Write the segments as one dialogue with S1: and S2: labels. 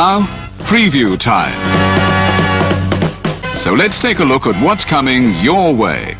S1: now, preview time. So let's take a look at what's coming your way.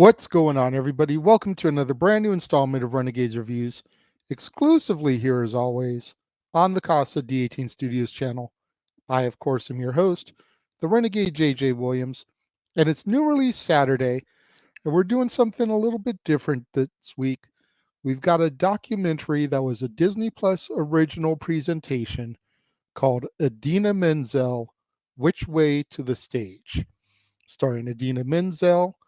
S2: What's going on, everybody? Welcome to another brand new installment of Renegades Reviews, exclusively here as always on the Casa D18 Studios channel. I, of course, am your host, the Renegade JJ Williams, and it's New Release Saturday, and we're doing something a little bit different this week. We've got a documentary that was a Disney Plus original presentation called Idina Menzel, Which Way to the Stage, starring Idina Menzel,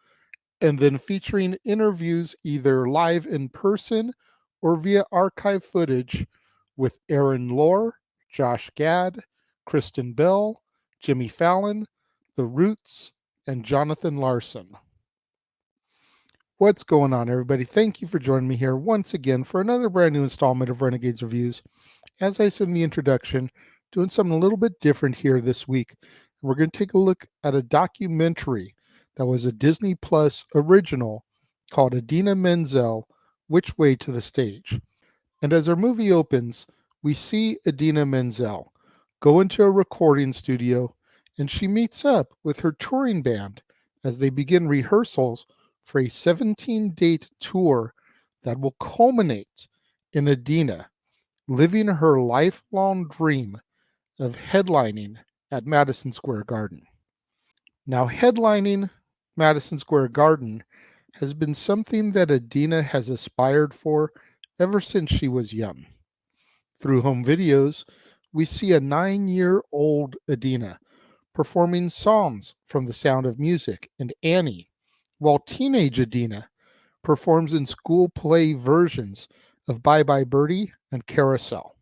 S2: and then featuring interviews either live in person or via archive footage with Aaron Lohr, Josh Gad, Kristen Bell, Jimmy Fallon, The Roots, and Jonathan Larson. What's going on, everybody? Thank you for joining me here once again for another brand new installment of Renegades Reviews. As I said in the introduction, doing something a little bit different here this week. We're going to take a look at a documentary that was a Disney Plus original called Idina Menzel, Which Way to the Stage. And as our movie opens, we see Idina Menzel go into a recording studio and she meets up with her touring band as they begin rehearsals for a 17-date tour that will culminate in Idina living her lifelong dream of headlining at Madison Square Garden. Now, headlining Madison Square Garden has been something that Idina has aspired for ever since she was young. Through home videos, we see a 9-year-old Idina performing songs from The Sound of Music and Annie, while teenage Idina performs in school play versions of Bye Bye Birdie and Carousel.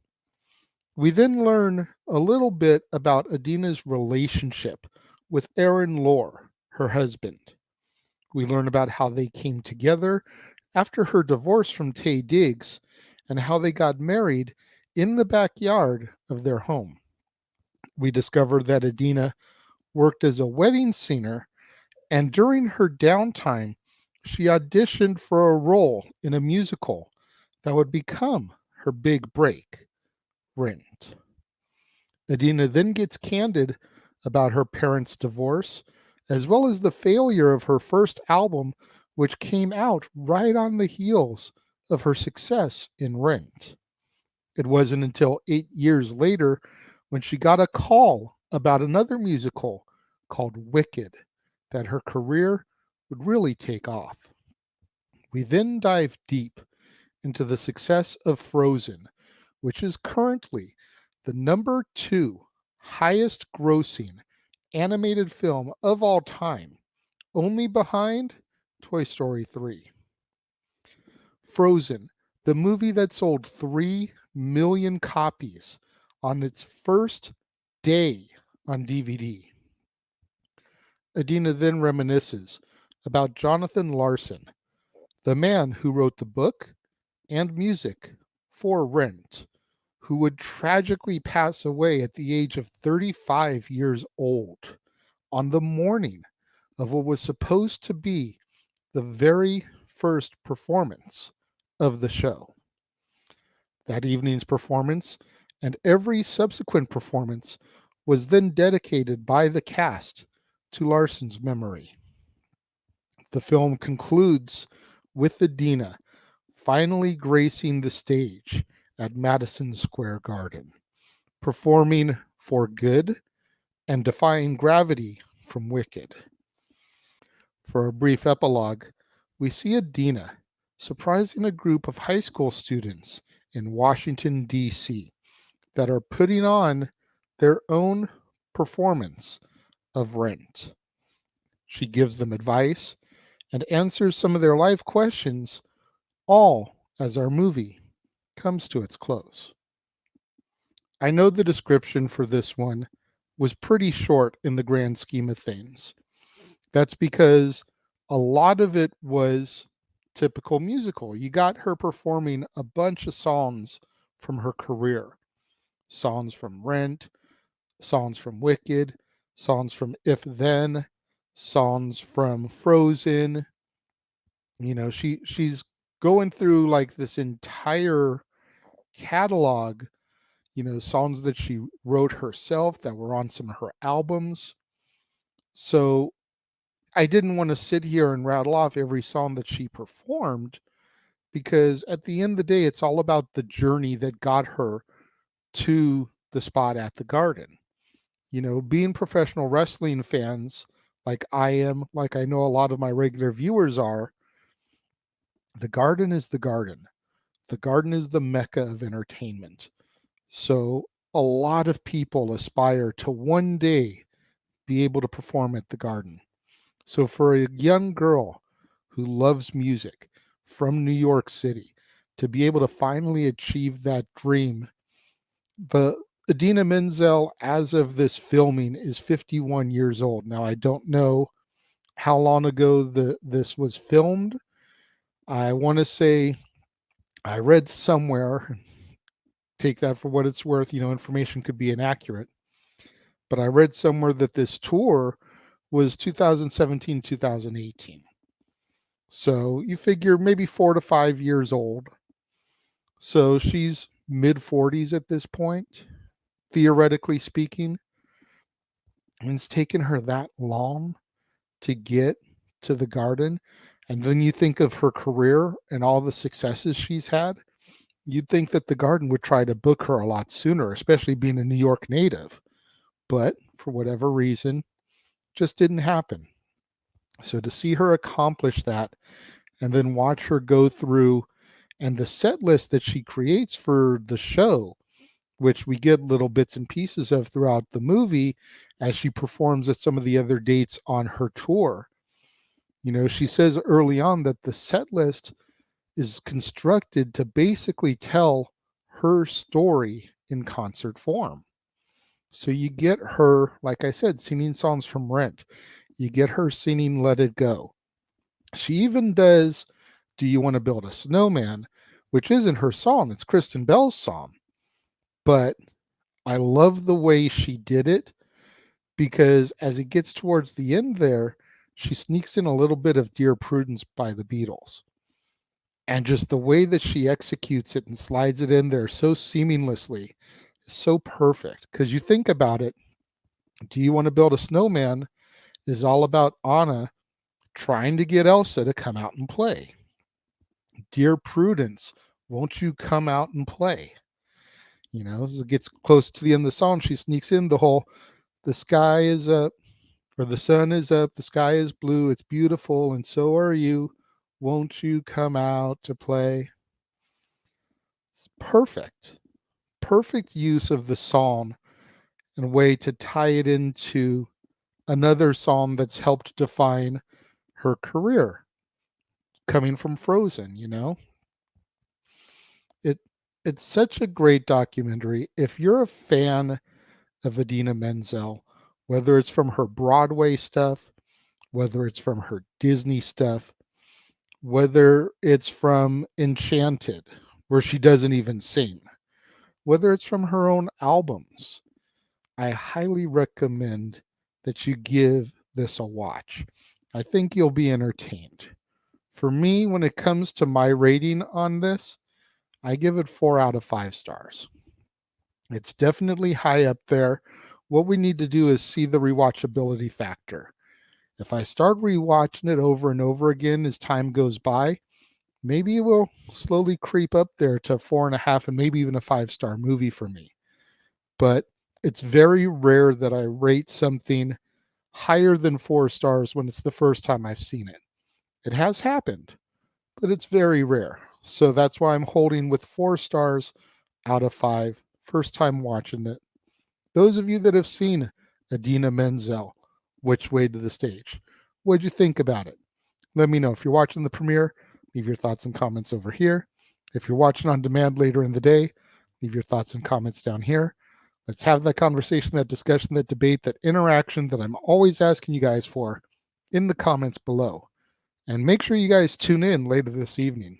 S2: We then learn a little bit about Idina's relationship with Aaron Lohr, her husband. We learn about how they came together after her divorce from Taye Diggs and how they got married in the backyard of their home. We discover that Idina worked as a wedding singer, and during her downtime, she auditioned for a role in a musical that would become her big break, Rent. Idina then gets candid about her parents' divorce, as well as the failure of her first album, which came out right on the heels of her success in Rent. It wasn't until 8 years later when she got a call about another musical called Wicked that her career would really take off. We then dive deep into the success of Frozen, which is currently the number two highest grossing animated film of all time, only behind Toy Story 3. Frozen, the movie that sold 3 million copies on its first day on DVD. Idina then reminisces about Jonathan Larson, the man who wrote the book and music for Rent, who would tragically pass away at the age of 35 years old on the morning of what was supposed to be the very first performance of the show. That evening's performance and every subsequent performance was then dedicated by the cast to Larson's memory. The film concludes with Idina finally gracing the stage at Madison Square Garden, performing For Good and defying gravity from Wicked. For a brief epilogue, we see Idina surprising a group of high school students in Washington, D.C., that are putting on their own performance of Rent. She gives them advice and answers some of their life questions, all as our movie comes to its close. I know the description for this one was pretty short in the grand scheme of things. That's because a lot of it was typical musical. You got her performing a bunch of songs from her career, songs from Rent, songs from Wicked, songs from If Then, songs from Frozen. She's going through like this entire catalog, songs that she wrote herself that were on some of her albums. So I didn't want to sit here and rattle off every song that she performed because at the end of the day, it's all about the journey that got her to the spot at the Garden. Being professional wrestling fans like I am, like I know a lot of my regular viewers are, the Garden is the Garden. The Garden is the mecca of entertainment. So a lot of people aspire to one day be able to perform at the Garden. So for a young girl who loves music from New York City to be able to finally achieve that dream, the Idina Menzel, as of this filming, is 51 years old. Now, I don't know how long ago this was filmed. I want to say I read somewhere, take that for what it's worth, information could be inaccurate, but I read somewhere that this tour was 2017, 2018. So you figure maybe 4 to 5 years old. So she's mid 40s at this point, theoretically speaking. And it's taken her that long to get to the garden. And then you think of her career and all the successes she's had. You'd think that the garden would try to book her a lot sooner, especially being a New York native. But for whatever reason, just didn't happen. So to see her accomplish that and then watch her go through and the set list that she creates for the show, which we get little bits and pieces of throughout the movie as she performs at some of the other dates on her tour. She says early on that the set list is constructed to basically tell her story in concert form. So you get her, like I said, singing songs from Rent. You get her singing Let It Go. She even does Do You Want to Build a Snowman, which isn't her song, it's Kristen Bell's song. But I love the way she did it because as it gets towards the end there, she sneaks in a little bit of Dear Prudence by the Beatles. And just the way that she executes it and slides it in there so seamlessly is so perfect. Because you think about it, Do You Want to Build a Snowman is all about Anna trying to get Elsa to come out and play. Dear Prudence, won't you come out and play? As it gets close to the end of the song, she sneaks in the whole the sky is up, or the sun is up, the sky is blue, it's beautiful, and so are you. Won't you come out to play? It's perfect. Perfect use of the psalm and a way to tie it into another psalm that's helped define her career coming from Frozen. It it's such a great documentary. If you're a fan of Idina Menzel, whether it's from her Broadway stuff, whether it's from her Disney stuff, whether it's from Enchanted, where she doesn't even sing, whether it's from her own albums, I highly recommend that you give this a watch. I think you'll be entertained. For me, when it comes to my rating on this, I give it 4 out of 5 stars. It's definitely high up there. What we need to do is see the rewatchability factor. If I start rewatching it over and over again as time goes by, maybe it will slowly creep up there to 4.5 and maybe even a 5 star movie for me. But it's very rare that I rate something higher than 4 stars when it's the first time I've seen it. It has happened, but it's very rare. So that's why I'm holding with 4 stars out of 5, first time watching it. Those of you that have seen Idina Menzel, Which Way to the Stage, what'd you think about it? Let me know. If you're watching the premiere, leave your thoughts and comments over here. If you're watching on demand later in the day, leave your thoughts and comments down here. Let's have that conversation, that discussion, that debate, that interaction that I'm always asking you guys for in the comments below. And make sure you guys tune in later this evening,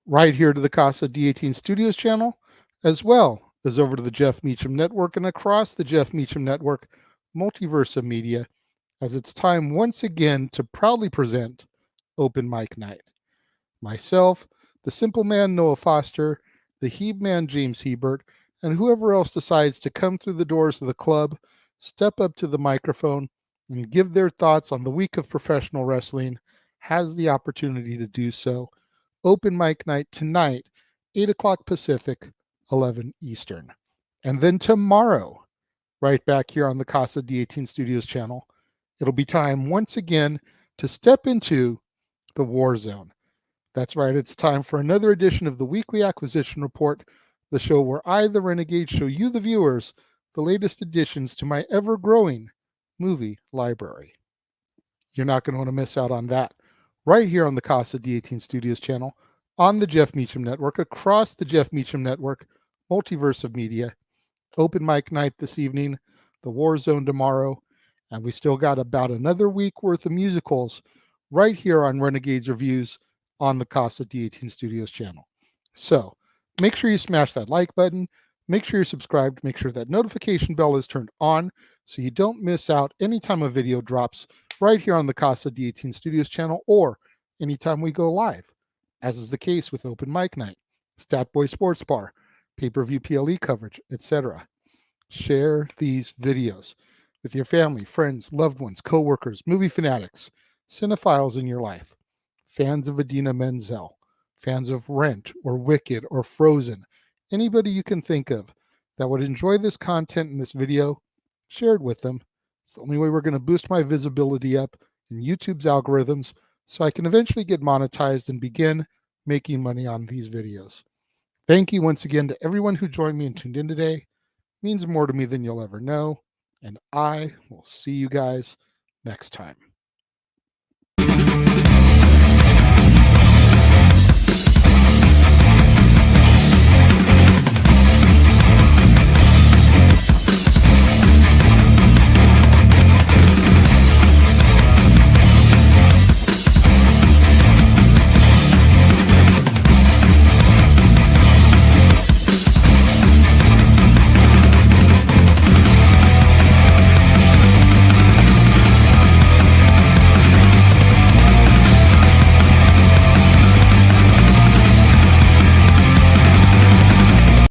S2: right here to the Casa D18 Studios channel, as well as over to the Jeff Meacham Network and across the Jeff Meacham Network, multiverse of media, as it's time once again to proudly present Open Mic Night. Myself, the Simple Man Noah Foster, the Heeb Man James Hebert, and whoever else decides to come through the doors of the club, step up to the microphone, and give their thoughts on the week of professional wrestling has the opportunity to do so. Open Mic Night tonight, 8 o'clock Pacific, 11 Eastern. And then tomorrow, right back here on the Casa D18 Studios channel, it'll be time once again to step into the war zone. That's right, it's time for another edition of the Weekly Acquisition Report, the show where I, the Renegade, show you, the viewers, the latest additions to my ever-growing movie library. You're not going to want to miss out on that right here on the Casa D18 Studios channel, on the Jeff Meacham Network, across the Jeff Meacham Network, multiverse of media. Open Mic Night this evening, the War Zone tomorrow, and we still got about another week worth of musicals right here on Renegades Reviews on the Casa D18 Studios channel. So make sure you smash that like button, make sure you're subscribed, make sure that notification bell is turned on so you don't miss out anytime a video drops right here on the Casa D18 Studios channel or anytime we go live, as is the case with Open Mic Night. Statboy Sports Bar, pay-per-view PLE coverage, etc. Share these videos with your family, friends, loved ones, coworkers, movie fanatics, cinephiles in your life, fans of Idina Menzel, fans of Rent or Wicked or Frozen, anybody you can think of that would enjoy this content in this video, share it with them. It's the only way we're going to boost my visibility up in YouTube's algorithms so I can eventually get monetized and begin making money on these videos. Thank you once again to everyone who joined me and tuned in today. It means more to me than you'll ever know. And I will see you guys next time.